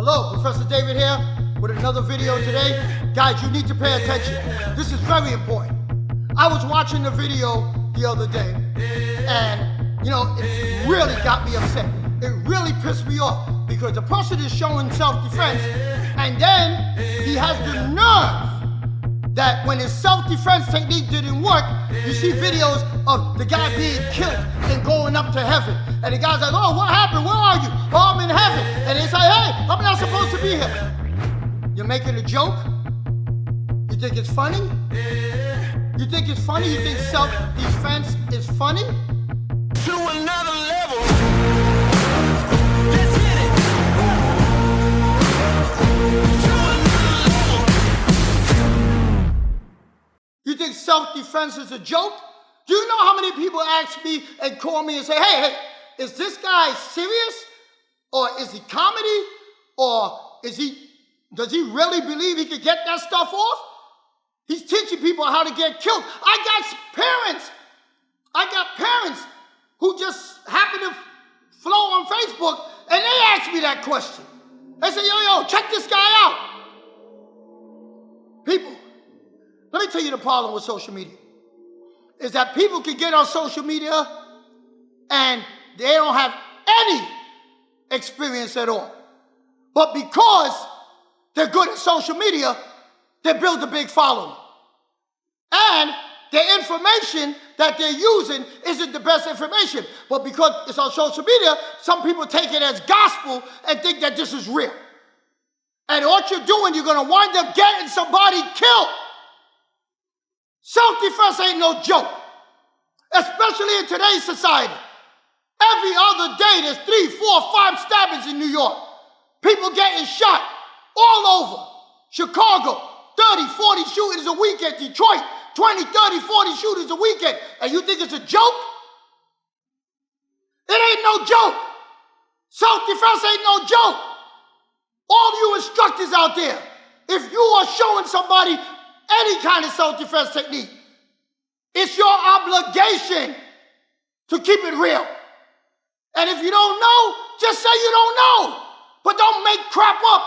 Hello, Professor David here with another video today. Guys, you need to pay attention. This is very important. I was watching the video the other day, and it really got me upset. It really pissed me off because the person is showing self-defense, and then he has the nerve that when his self-defense technique didn't work, you see videos of the guy being killed and going up to heaven. And the guy's like, oh, what happened? Where are you? Oh, I'm in heaven. And it's like, hey, I'm not supposed to be here. You're making a joke? You think it's funny? You think it's funny? You think self-defense is funny? To another level. Let's hit it. To another level. You think self-defense is a joke? Do you know how many people ask me and call me and say, hey, is this guy serious? Or is he comedy? Or does he really believe he could get that stuff off? He's teaching people how to get killed. I got parents who just happen to flow on Facebook, and they ask me that question. They say, yo, check this guy out. People, let me tell you the problem with social media. Is that people can get on social media and they don't have any experience at all. But because they're good at social media, they build a big following. And the information that they're using isn't the best information. But because it's on social media, some people take it as gospel and think that this is real. And what you're doing, you're going to wind up getting somebody killed. Self-defense ain't no joke, especially in today's society. Every other day, there's 3, 4, 5 stabbings in New York. People getting shot all over. Chicago, 30, 40 shootings a weekend. Detroit, 20, 30, 40 shootings a weekend. And you think it's a joke? It ain't no joke. Self-defense ain't no joke. All you instructors out there, if you are showing somebody any kind of self-defense technique, it's your obligation to keep it real. And if you don't know, just say you don't know. But don't make crap up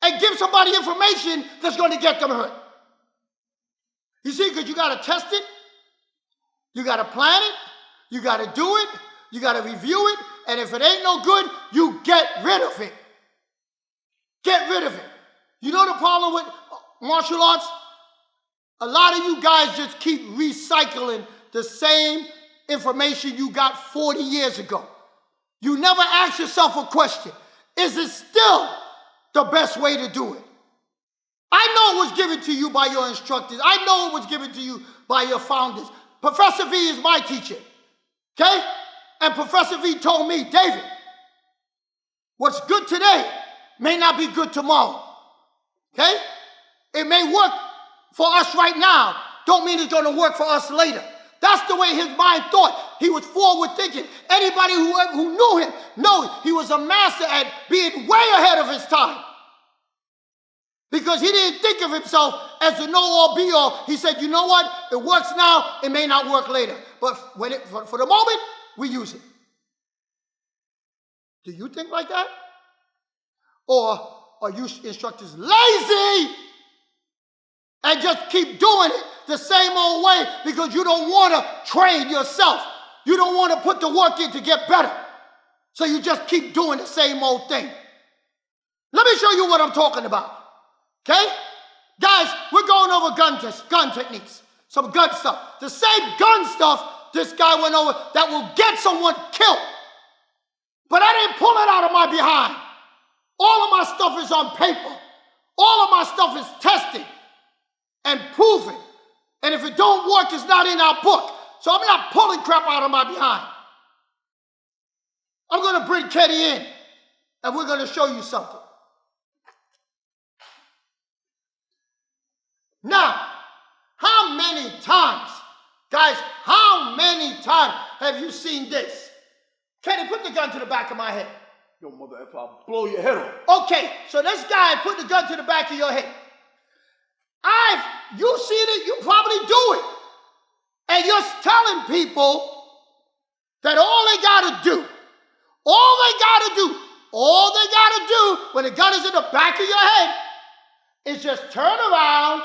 and give somebody information that's going to get them hurt. You see, because you got to test it, you got to plan it, you got to do it, you got to review it, and if it ain't no good, you get rid of it. Get rid of it. You know the problem with martial arts? A lot of you guys just keep recycling the same information you got 40 years ago. You never ask yourself a question. Is it still the best way to do it? I know it was given to you by your instructors. I know it was given to you by your founders. Professor V is my teacher, okay? And Professor V told me, David, what's good today may not be good tomorrow, okay? It may work for us right now, don't mean it's gonna work for us later. That's the way his mind thought. He was forward thinking. Anybody who knew him knows he was a master at being way ahead of his time. Because he didn't think of himself as the know-all be-all. He said, you know what? It works now, it may not work later. But for the moment, we use it. Do you think like that? Or are you instructors lazy and just keep doing it the same old way because you don't want to train yourself? You don't want to put the work in to get better. So you just keep doing the same old thing. Let me show you what I'm talking about. Okay? Guys, we're going over gun techniques, some gun stuff. The same gun stuff this guy went over that will get someone killed. But I didn't pull it out of my behind. All of my stuff is on paper. All of my stuff is tested and proven. And if it don't work, it's not in our book. So I'm not pulling crap out of my behind. I'm going to bring Ketty in, and we're going to show you something. Now, how many times, guys, how many times have you seen this? Ketty, put the gun to the back of my head. Yo, mother effer, I'll blow your head off. Okay, so this guy put the gun to the back of your head. You seen it, you probably do it. And you're telling people that all they gotta do all they gotta do when the gun is in the back of your head is just turn around,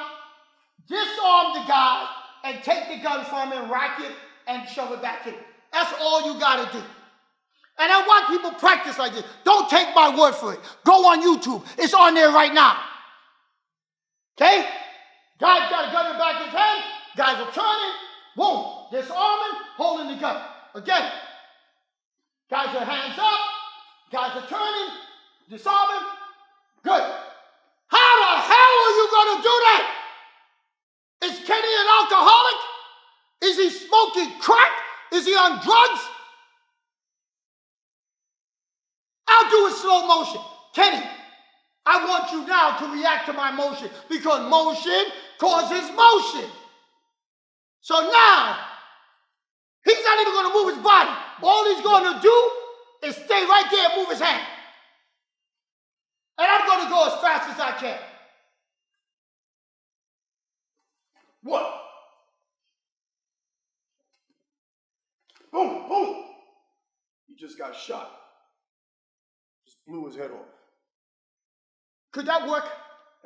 disarm the guy, and take the gun from him, rack it, and shove it back in. That's all you gotta do. And I want people to practice like this. Don't take my word for it. Go on YouTube. It's on there right now. Okay? Guy's got a gun in the back of his head. Guys are turning. Boom. Disarming, holding the gun. Again. Guys are hands up. Guys are turning. Disarming. Good. How the hell are you going to do that? Is Kenny an alcoholic? Is he smoking crack? Is he on drugs? I'll do it slow motion. Kenny, I want you now to react to my motion because motion causes motion. So now, he's not even going to move his body. All he's going to do is stay right there and move his hand. And I'm going to go as fast as I can. What? Boom, boom. He just got shot. Just blew his head off. Could that work?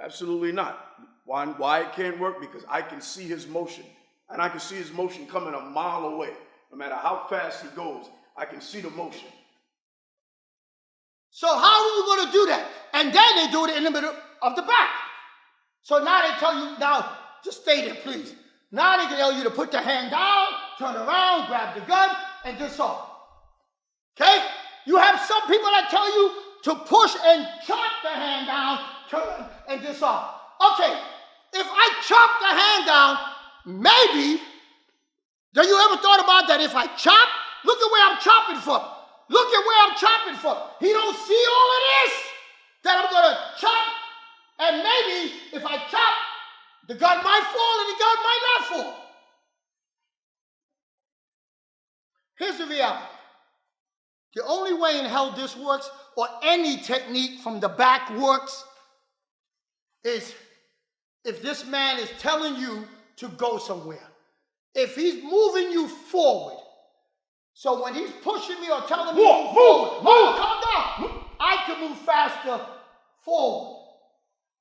Absolutely not. Why it can't work? Because I can see his motion. And I can see his motion coming a mile away. No matter how fast he goes, I can see the motion. So how are you going to do that? And then they do it in the middle of the back. So now they tell you, now, just stay there, please. Now they can tell you to put the hand down, turn around, grab the gun, and disarm. Okay? You have some people that tell you to push and chop the hand down, turn, and disarm. Okay, if I chop the hand down, maybe, have you ever thought about that? If I chop, look at where I'm chopping from. Look at where I'm chopping from. He don't see all of this that I'm going to chop. And maybe if I chop, the gun might fall and the gun might not fall. Here's the reality. The only way in hell this works, or any technique from the back works, is if this man is telling you to go somewhere. If he's moving you forward. So when he's pushing me or telling me to move forward, calm down. I can move faster forward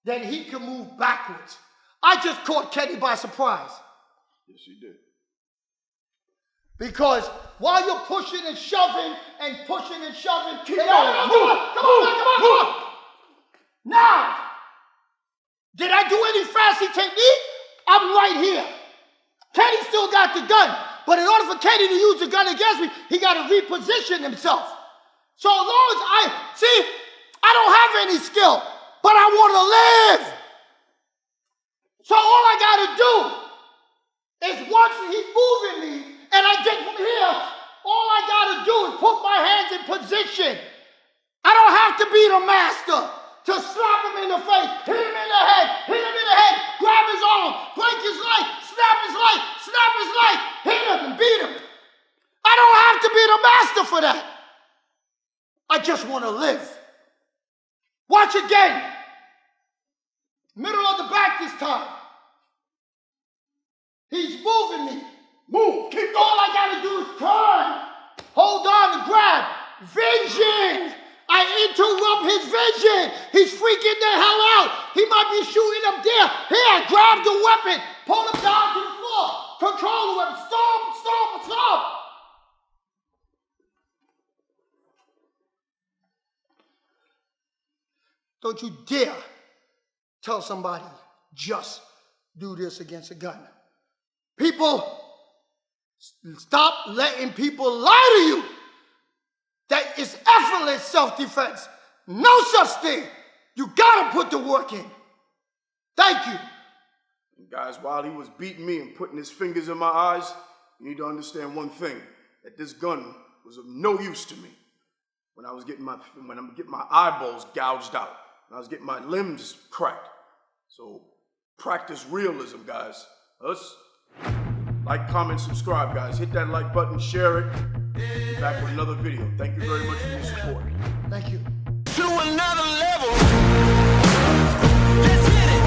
than he can move backwards. I just caught Kenny by surprise. Yes, you did. Because while you're pushing and shoving and pushing and shoving, come on. Now, did I do any fancy technique? I'm right here. Kenny still got the gun. But in order for Kenny to use the gun against me, he got to reposition himself. So as long as I don't have any skill, but I want to live. So all I got to do is once he's moving me and I get from here, all I got to do is put my hands in position. I don't have to be the master to slap him in the face, hit him in the head, grab his arm, break his leg, snap his leg, hit him and beat him. I don't have to be the master for that. I just want to live. Watch again. Middle of the back this time. He's moving me. Move. All I got to do is turn. Hold on and grab. Vision. I interrupt his vision. He's freaking the hell out. He might be shooting up there. Here, grab the weapon. Pull him down to the floor. Control the weapon. Stop. Don't you dare tell somebody, just do this against a gun. People, stop letting people lie to you. That is effortless self-defense. No such thing. You gotta put the work in. Thank you. And guys, while he was beating me and putting his fingers in my eyes, you need to understand one thing, that this gun was of no use to me. When I'm getting my eyeballs gouged out, when I was getting my limbs cracked. So practice realism, guys. Like, comment, subscribe, guys. Hit that like button, share it. Be back with another video. Thank you very much for your support. Thank you. To another level. Let's hit it.